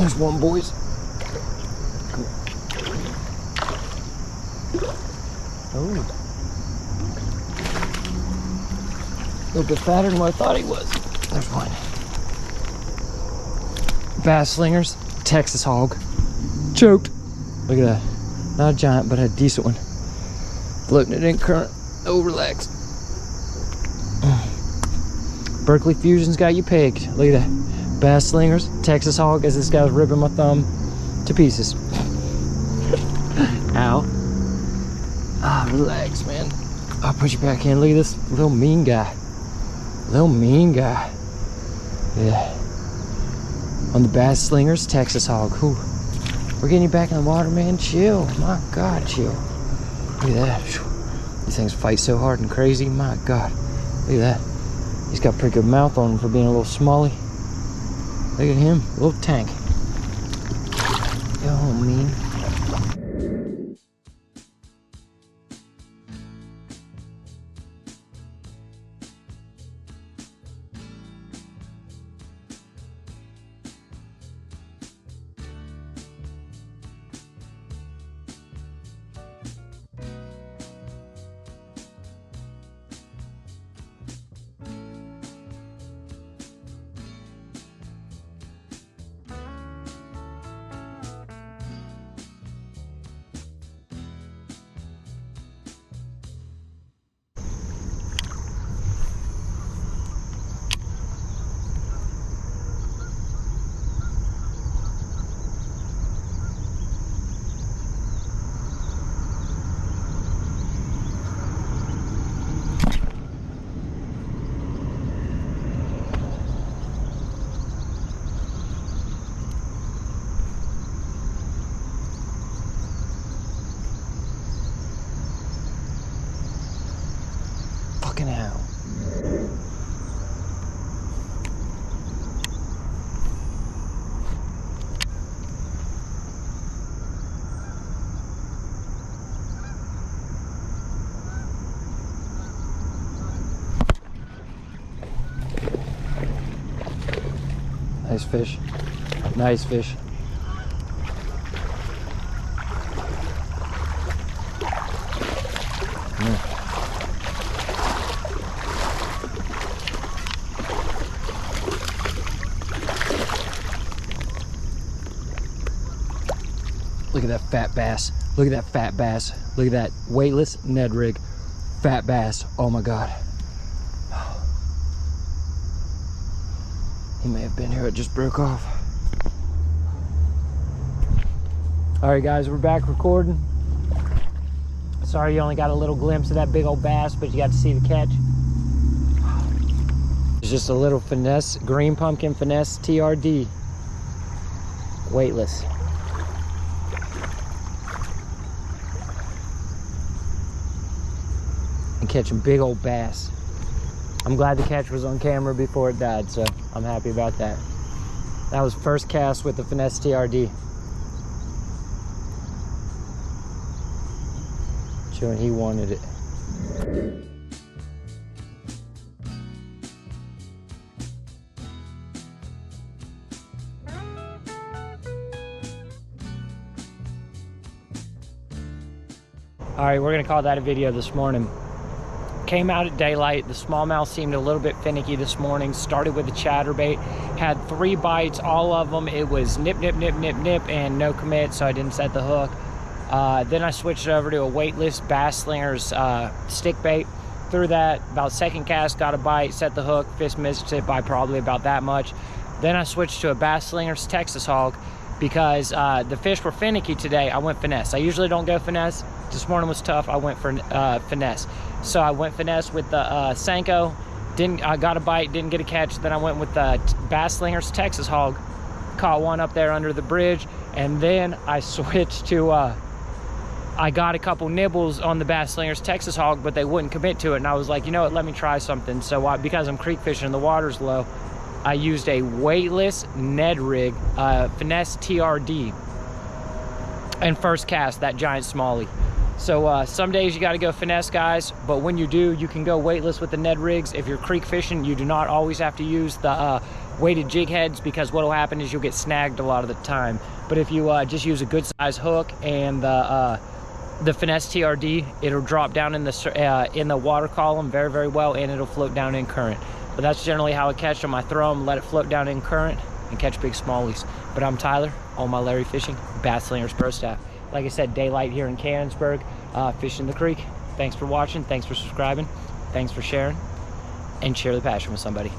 There's one, boys. Oh. A little bit fatter than what I thought he was. There's one. Bass Slingers, Texas hog. Choked. Look at that. Not a giant, but a decent one. Floating it in current. Oh, relax. Berkeley Fusion's got you pegged. Look at that. Bass Slingers, Texas hog, as this guy's ripping my thumb to pieces. Ow. Ah, relax, man. I'll put you back in. Look at this little mean guy. Little mean guy. Yeah. On the Bass Slingers, Texas hog. Whew. We're getting you back in the water, man. Chill. My God, chill. Look at that. These things fight so hard and crazy. My God. Look at that. He's got a pretty good mouth on him for being a little smally. Look at him. A little tank. Oh, mean. Fucking hell. Nice fish. Nice fish. Look at that fat bass. Look at that fat bass. Look at that weightless Ned rig. Fat bass. Oh my God. He may have been here. It just broke off. All right, guys, we're back recording. Sorry you only got a little glimpse of that big old bass, but you got to see the catch. It's just a little Finesse, green pumpkin Finesse TRD. Weightless. And catching big old bass. I'm glad the catch was on camera before it died, so I'm happy about that. That was first cast with the Finesse TRD. Showing he wanted it. All right, we're gonna call that a video this morning. Came out at daylight. The smallmouth seemed a little bit finicky this morning. Started with a chatterbait. Had 3 bites, all of them. It was nip, nip, nip, nip, nip, and no commit, so I didn't set the hook. Then I switched over to a weightless Bass Slingers stick bait. Threw that, about second cast, got a bite, set the hook, fish missed it by probably about that much. Then I switched to a Bass Slingers Texas hog because the fish were finicky today. I went Finesse. I usually don't go Finesse. This morning was tough. I went for Finesse. So I went Finesse with the Senko. I got a bite, didn't get a catch. Then I went with the Bass Slingers Texas hog. Caught one up there under the bridge. And then I switched to, I got a couple nibbles on the Bass Slingers Texas hog, but they wouldn't commit to it. And I was like, you know what, let me try something. So because I'm creek fishing and the water's low, I used a weightless Ned rig, Finesse TRD. And first cast, that giant smallie. So some days you got to go Finesse, guys, but when you do, you can go weightless with the Ned rigs. If you're creek fishing, you do not always have to use the weighted jig heads, because what will happen is you'll get snagged a lot of the time. But if you just use a good size hook and the Finesse TRD, it'll drop down in the water column very, very well, and it'll float down in current. But that's generally how I catch them. I throw them, let it float down in current, and catch big smallies. But I'm Tyler, on my Larry Fishing, Bass Slingers Pro Staff. Like I said, daylight here in Canonsburg, fishing the creek. Thanks for watching, thanks for subscribing, thanks for sharing, and share the passion with somebody.